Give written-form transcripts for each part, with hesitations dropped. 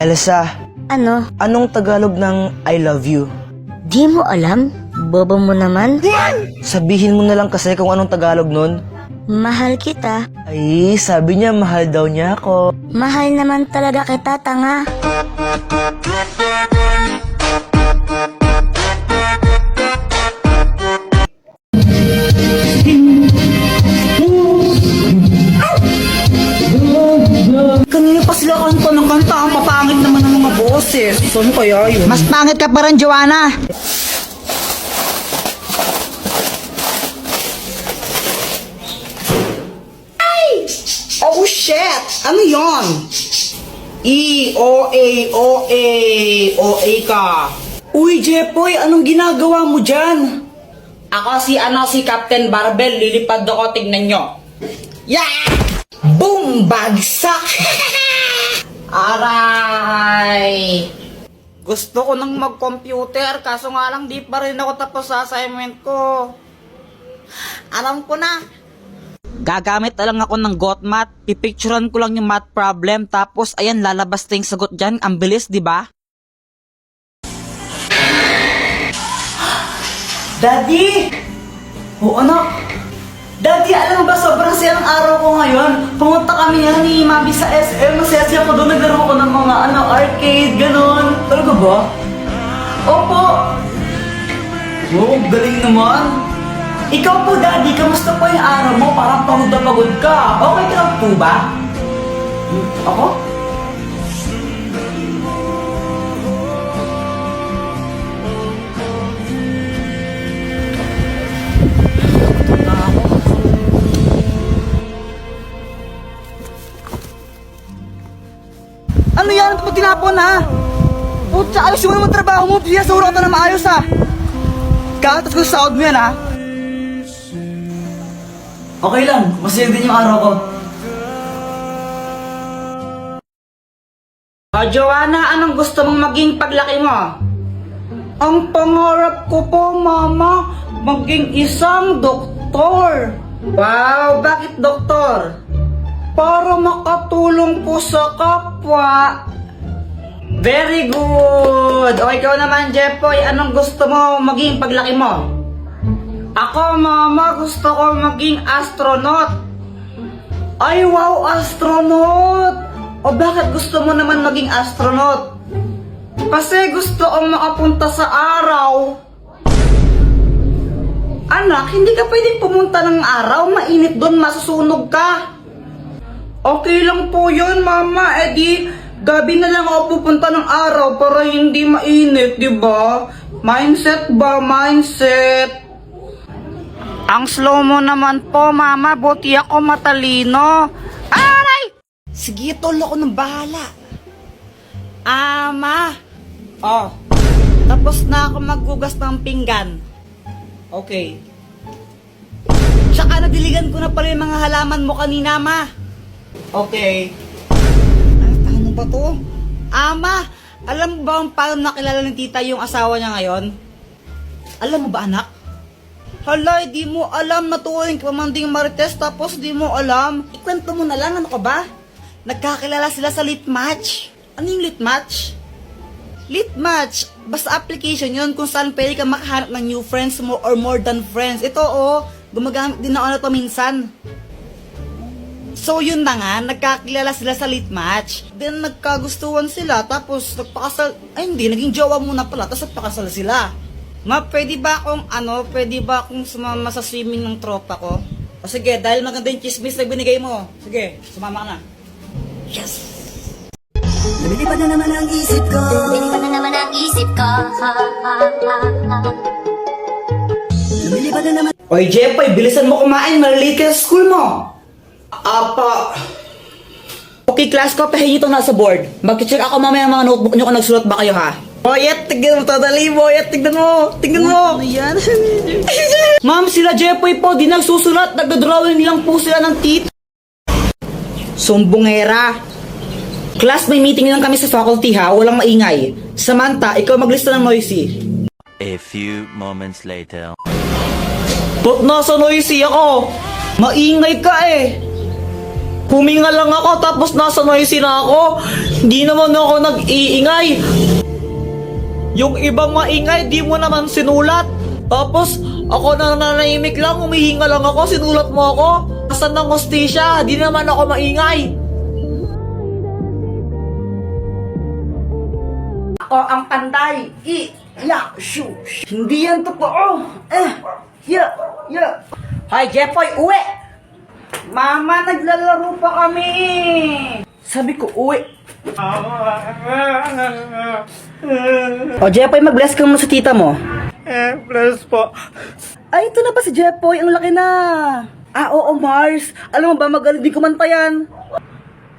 Elsa, Ano? anong Tagalog ng I love you? Di mo alam? Bobo mo naman? Sabihin mo na lang kasi kung anong Tagalog nun. Mahal kita. Ay, sabi niya mahal daw niya ako. Mahal naman talaga kita, tanga. Kanina pa sila kanta ng kanta. Ang papangit naman ng mga boses. Saan kaya yun? Mas pangit ka pa rin, Joanna. Ay! Oh, shit! Ano yon? O-A, O-A ka. Uy, Jepoy, anong ginagawa mo dyan? Ako si Captain Barbell, lilipad ako, tignan nyo. Yeah! Boom! Bagsak! Aray! Gusto ko nang mag-computer, kaso nga lang di pa rin ako tapos sa assignment ko. Alam ko na. Gagamit na lang ako ng GotMath, pipicturean ko lang yung math problem, tapos ayan, lalabas na yung sagot dyan. Ang bilis, di ba? Daddy! Oo, anak. Daddy, alam mo ba, sobrang sayang araw ko ngayon. Pumunta kami ni Mami sa SM. Masaya ko doon. Naglaro ko ng mga arcade, ganon. Talaga ba? Opo. Oh, galing naman. Ikaw po, Daddy, kamusta po yung araw mo? Parang pagod na pagod ka. Okay ka lang po ba? Ako? Ano yan? Ito tinapon ha? Putya, ayos mo naman trabaho mo. Siya sa ka na maayos ha. Katas ko sa sahod mo yan ha. Okay lang. Masaya din yung araw ko. Joanna, anong gusto mong maging paglaki mo? Ang pangarap ko po, Mama, maging isang doktor. Wow, bakit doktor? Para makatulong po sa kapwa. Very good! O ikaw naman, Jepoy, anong gusto mo maging paglaki mo? Ako, Mama, gusto ko maging astronaut. Ay, wow, astronaut! O bakit gusto mo naman maging astronaut? Kasi gusto kong makapunta sa araw. Anak, hindi ka pwedeng pumunta ng araw, mainit doon, masusunog ka. Okay lang po yun, Mama. Eh di, gabi na lang ako pupunta ng araw para hindi mainit, di ba? Mindset ba? Mindset. Ang slow mo naman po, Mama, buti ako matalino. Aray! Sige, tol, ako nang bahala. Ama! Oh, Tapos na ako maghugas ng pinggan. okay. Tsaka nadiligan ko na pala yung mga halaman mo kanina, Ma. Okay. Ano ba to? Ama, alam mo ba kung paano nakilala ng tita yung asawa niya ngayon? Alam mo ba, anak? Hala, di mo alam na tuwing pamanding Marites tapos di mo alam. Ikwento mo na lang, ano ka ba? Nagkakilala sila sa lit match. Ano yung lit match? Lit match, basta application yun kung saan pwede ka makahanap ng new friends mo or more than friends. Ito gumagamit din ako na ito minsan. So yun na nga, nagkakilala sila sa lit match. Then nagkagustuhan sila, tapos nagpakasal, ay hindi, naging jowa muna pala, tapos nagpakasal sila. Ma, pwede ba akong sumama sa swimming ng tropa ko? O sige, dahil maganda yung chismis na binigay mo. Sige, sumama ka na. Yes! Lumilipad na naman ang isip ko. Lumilipad na naman ang isip ko. Lumilipad na naman. Oy, Jepoy, bilisan mo kumain. Malilate ka sa school mo. Apa. Okay, class ko, pahingi ito nasa board. Mag-check ako mamaya ang mga notebook nyo kung nagsulat ba kayo, ha? Boyet, tignan mo, tadali, Boyet, tignan mo. Tignan mo. Ano yan? Ma'am, sila Jepoy po, di nagsusulat. Nagdodrawing lang po sila ng tit. Sumbongera. Class, may meeting lang kami sa faculty, ha? Walang maingay. Samantha, ikaw maglista ng noisy. A few moments later. Ba't nasa noisy ako? Maingay ka eh. Huminga lang ako tapos nasa noisy na ako. Hindi naman ako nag-iingay. Yung ibang maingay, di mo naman sinulat. Tapos, ako na nanahimik lang, humihinga lang ako, sinulat mo ako. Asan ng hostisya? Di naman ako maingay. Ako ang panday. Hindi yan totoo. Hi, Jepoy, uwi! Mama, naglalaro pa kami. Sabi ko, uwi. O, Jepoy, mag-bless ka muna sa tita mo. Bless po. Ay, ito na pa si Jepoy. Ang laki na. Oo, Mars. Alam mo ba, magaling din kumanta yan.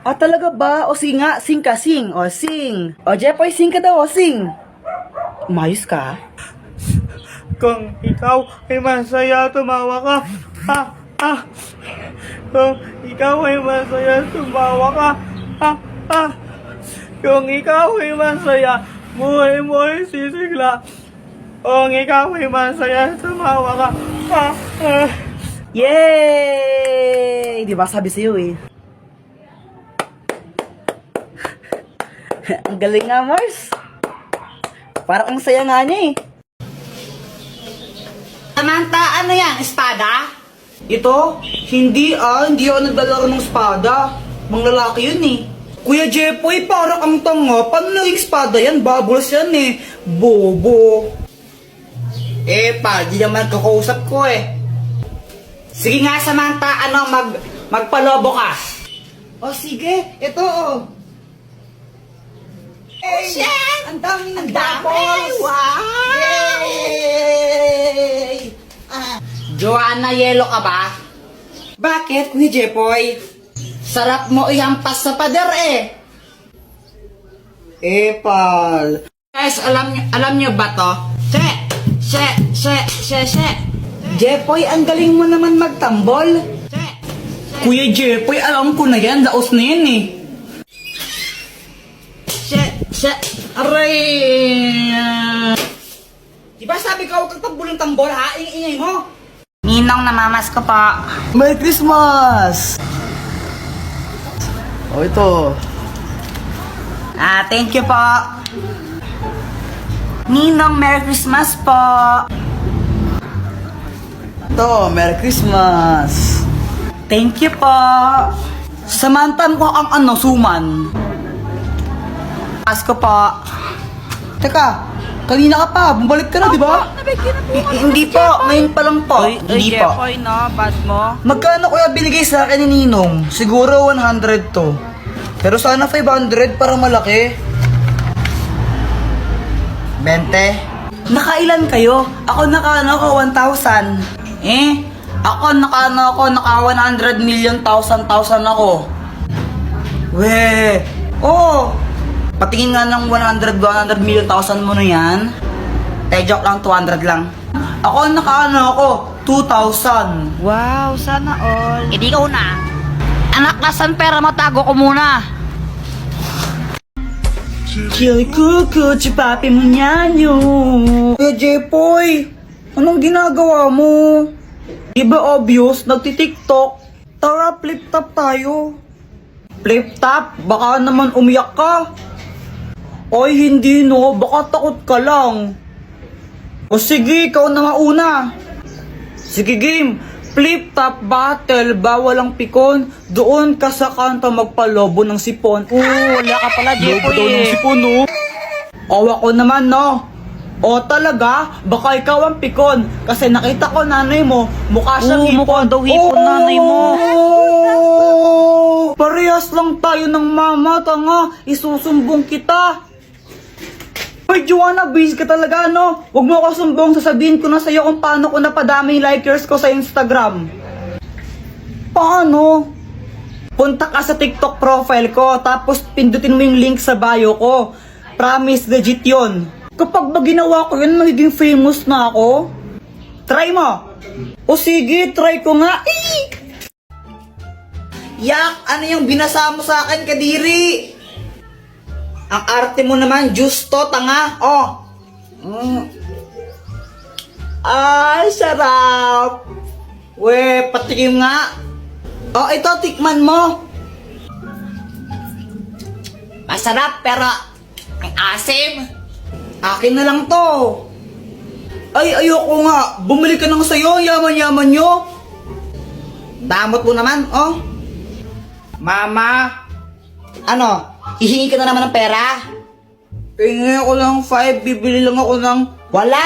Talaga ba? O, sing nga. Sing ka, sing. O, sing. O, Jepoy, sing ka daw. O, sing. Umayos ka? Kung ikaw ay masaya, tumawa ka. Kung ikaw ay masaya, tumawa ka. Kung ikaw ay masaya, buhay mo ay sisigla. Kung ikaw ay masaya, tumawa ka. Yay! Di ba sabi sa'yo eh. Ang galing nga, Mars. Parang ang saya nga niya eh. Samantha, ano yan? Espada? Ito? Hindi ako naglalaro ng espada. Mga lalaki yun eh. Kuya Jepoy, parang ang tanga. Paano naging espada yan? Bubbles yan eh. Bobo. Di naman kakausap ko eh. Sige nga, Samantha, magpalobo ka. O sige, ito oh. Shit! Ang daming Ang dami! Wow! Yay! Joanna, yelo ka ba? Bakit, Kuya Jepoy? Sarap mo ihampas sa pader eh. Pal. Guys, alam nyo ba to? She. Jepoy, ang galing mo naman magtambol. Kuya Jepoy, alam ko na yan. Laos na yan eh. Aray! Diba sabi ko, huwag kang tambulong tambol ha? Ingay mo. Ninong, namamas ko pa. Merry Christmas! O ito. Thank you po. Ninong, Merry Christmas po. Ito, Merry Christmas. Thank you po. Samantha mo ang suman. Asko po. Teka, kanina ka pa. Bumalik ka na, di ba? Hindi po, ngayon pa lang po. Hindi po. no? Bad mo? Magkano kuya binigay sa akin ni Ninong? Siguro 100 to. Pero sana 500 para malaki. 20. Nakailan kayo? Ako naka 1,000. Ako naka 100 million thousand ako. Weh. Oo. Patingin nga ng 100 million thousand mo na yan. Joke lang, 200 lang. Ako naka 2,000. Wow, sana all. Hindi ka una. Anak, nasan pera mo? Tago ko muna. Kill kuku, papi mo nyanyo. Kuya Jepoy, anong ginagawa mo? Di ba obvious, nagti-tiktok? Tara, flip top tayo. Flip top? Baka naman umiyak ka. Oy, hindi no, baka takot ka lang. O sige, ikaw na mauna. Sige game, flip top battle, bawal ang pikon. Doon ka sa kanto magpalobo ng sipon. Wala ka pala, Jepoy. Lobo daw ng sipon, no? O ako naman, no? O talaga, baka ikaw ang pikon. Kasi nakita ko nanay mo, mukha siyang hipon. mukha daw hipon nanay mo. Parehas lang tayo ng mama, tanga. Isusumbong kita. Hoy, Joanna, busy ka talaga, no? Huwag mo ako sumbong, sasabihin ko na sa'yo kung paano ko napadami yung likers ko sa Instagram. Paano? Punta ka sa TikTok profile ko, tapos pindutin mo yung link sa bio ko. Promise, legit yun. Kapag ba ginawa ko yun, magiging famous na ako? Try mo. O sige, try ko nga. Yak, ano yung binasa mo sa akin, Kadiri? Ang arte mo naman, juice to, tanga. Ay, sarap. We, patikim nga. Ito, tikman mo. Masarap pero ang asim. Akin na lang to. Ay, ayoko nga. Bumili ka ng sayo, yaman-yaman nyo. Damot mo naman, oh. Mama. Ano? Hihingi ka na naman ng pera? Hingi ako ng 5, bibili lang ako ng... Wala.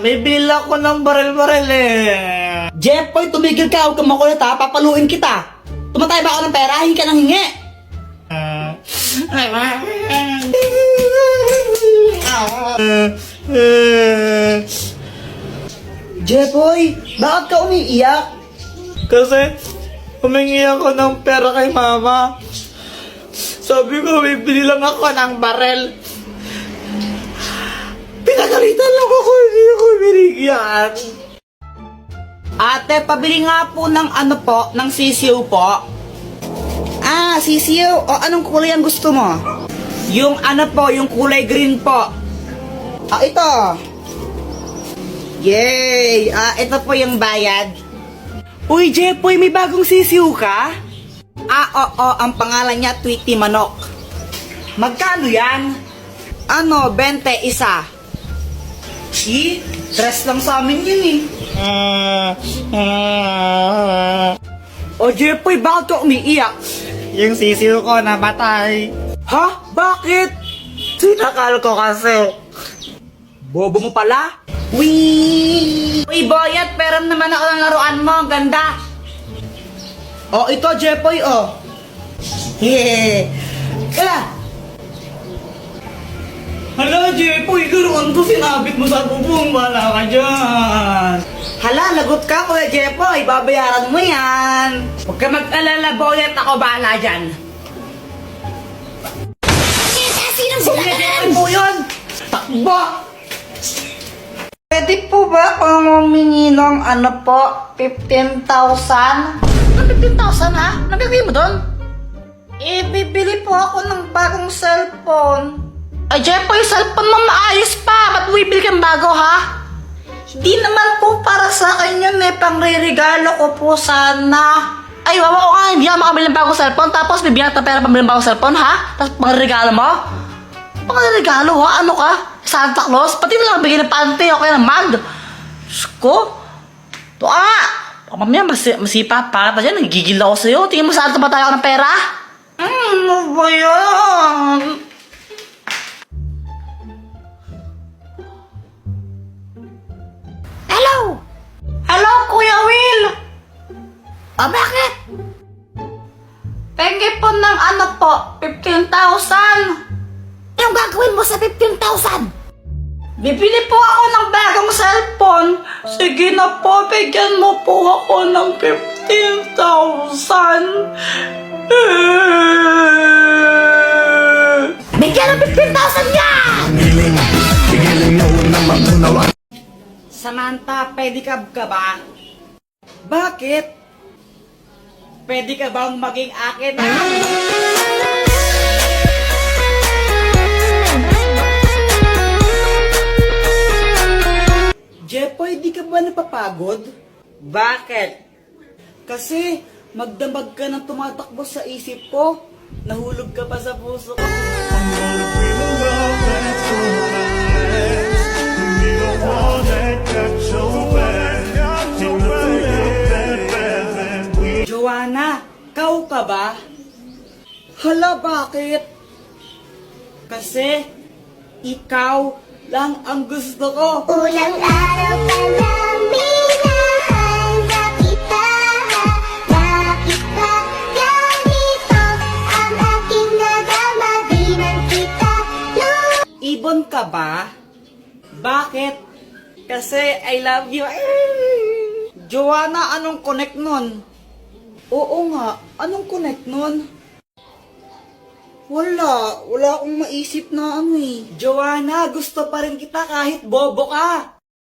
Bibili ako ng baril-baril eh. Jeffoy, tumigil ka. Huwag kang makulit ha. Papaluin kita. Tumatay ba ako ng pera? Hingi ka ng hingi. Jeffoy, bakit ka umiiyak? Kasi humingi ako ng pera kay mama. Sabi ko, bibili lang ako ng barel. Pinagalitan lang ako, hindi ako binigyan. Ate, pabili nga po ng ano po, ng sisiw po. Ah, sisiw. O, anong kulay ang gusto mo? Yung ano po, yung kulay green po. Ah, ito. Yay! Ah, ito po yung bayad. Uy, Jepoy, may bagong sisiw ka? Ah, oo, ang pangalan niya Tweety Manok. Magkano yan? Ano, 20 isa. Stress lang sa amin yun eh. O Jepoy, bakit ka umiiyak? Yung sisiw ko namatay. Ha? Bakit? Sinakal ko kasi. Bobo mo pala? Uy, Boyat, peram naman ako ng laruan mo. Ang ganda. Oh, ito, Jepoy, oh. Yeah. Kaya, Hala, Jepoy, laruan ko sinabit mo sa bubong. Wala ka dyan. hala, lagot ka, Kuya Jepoy. Babayaran mo yan. Huwag ka mag-alala, Boyat. Ako bahala dyan. Kuya Jepoy po yun. Takbo. Pwede po ba kung humingi ng ano po, 15,000? Ano 15,000 ha? Anong gagawin mo doon? Eh, bibili po ako ng bagong cellphone. Ay, Jepoy, cellphone mo maayos pa. Ba't bibili kang bago ha? Hindi naman po para sa akin yun eh. Pangre-regalo ko po sana. Ay, wawa ko nga. Hindi ako makabili ng bagong cellphone. Tapos bibigyan ka ng pera pambili ng bagong cellphone ha? Tapos pangre-regalo mo? Pangre-regalo ha? Ano ka? Santa Claus? Pati mo lang bigyan ng pante o kaya ng mag. Diyos ko. Ito baka mamaya masipa pa ka dyan. Nagigil ako sa'yo. Tingin mo saan ba tayo ng pera? Ano ba yan? Hello? Hello, Kuya Will? Bakit? Pengi po ng ano po, 15,000. Anong gagawin mo sa 15,000? Bibili po ako ng bagong cellphone. Sige na po, bigyan mo po ako ng 15,000. Bigyan ng 15,000 yan! Samantha, pedicab ka ba? Bakit? Pwede ka bang maging akin? Jepoy, di ka ba napapagod? Bakit? Kasi magdamag ka ng tumatakbo sa isip ko. Nahulog ka pa sa puso ko. Joanna, kau ka ba? Hala, bakit? Kasi ikaw lang ang gusto ko. Ulang araw pa namin nahanda kita. Bakit ba ganito ang aking nadama? Di man kita Ibon ka ba? Bakit? Kasi I love you. Joanna, anong connect nun? Oo nga, anong connect nun? Wala akong maisip na ano eh. Joanna, gusto pa rin kita kahit bobo ka.